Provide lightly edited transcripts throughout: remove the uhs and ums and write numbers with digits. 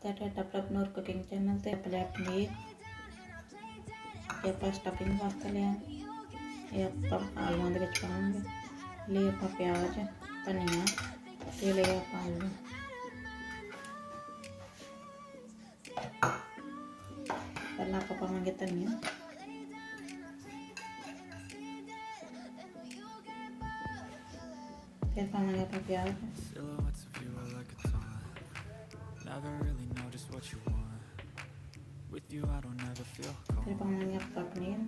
ਹੈ ਤੁਹਾਡਾ ਪ੍ਰਭਨੂਰ cooking channel ਤੇ ਪਲੇਟ ਪਨੀਰ ਇਹ ਆਪਾਂ ਸਟਫਿੰਗ ਵਾਸਤੇ ਲਿਆ। ਇਹ ਆਪਾਂ ਆਲੂਆਂ ਦੇ ਵਿੱਚ ਪਾਵਾਂਗੇ। ਲਈ ਆਪਾਂ ਪਿਆਜ਼ ਧਨੀਆ ਤੇ ਲਿਆ ਆਪਾਂ ਆਲੂ। ਪਹਿਲਾਂ ਆਪਾਂ ਪਾਵਾਂਗੇ ਧਨੀਆ, फिर पाएंगे आप प्याज। फिर पाएंगे आप paneer.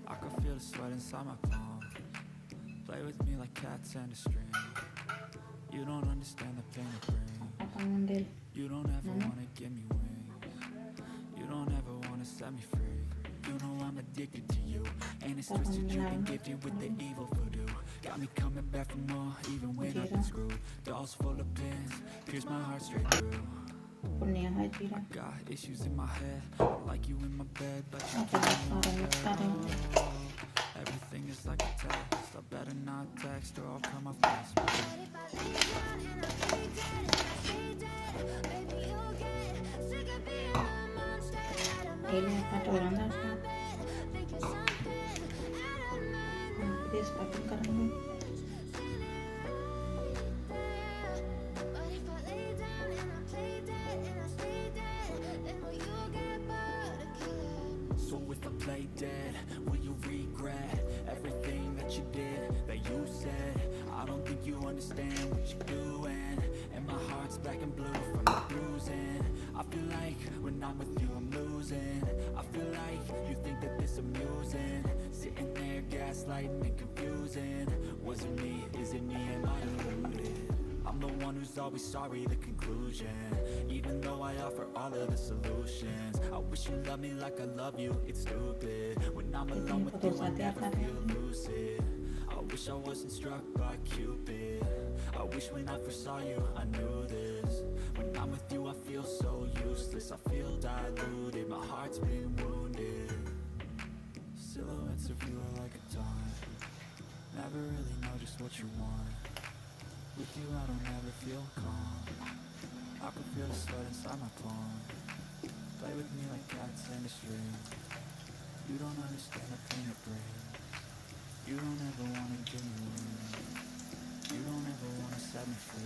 You know I'm addicted to you, and it's twisted. You've been gifted with the evil voodoo. Got me coming back for more, even when I've been screwed. Dolls full of pins, pierce my heart straight through. I got issues in my head, I like you in my bed, but you keep me in my head. Everything is like a text, I better not text or I'll come off desperate. Stuffing करेंगे। So if I play dead, will you regret everything that you did, that you said? I don't think you understand what you're doing, and my heart's black and blue from the bruising. I feel like when I'm with you I'm losing. I feel like you think that this amusing, sitting there gaslighting and confusing. Was it me? Is it me? Am I deluded? I'm the one who's always sorry, the conclusion, even though I offer all of the solutions. I wish you loved me like I love you, it's stupid. When I'm alone with you I never feel lucid. I wish I wasn't struck by Cupid. I wish when I first saw you I knew this. When I'm with you I feel so useless, I feel diluted, my heart's been wounded. Silhouettes of you are like a taunt, never really know just what you want. With you I don't ever feel calm, I can feel the sweat inside my palm. Play with me like cats and a string. You don't understand the pain it brings. You don't ever wanna give me wings. You don't ever wanna set me free.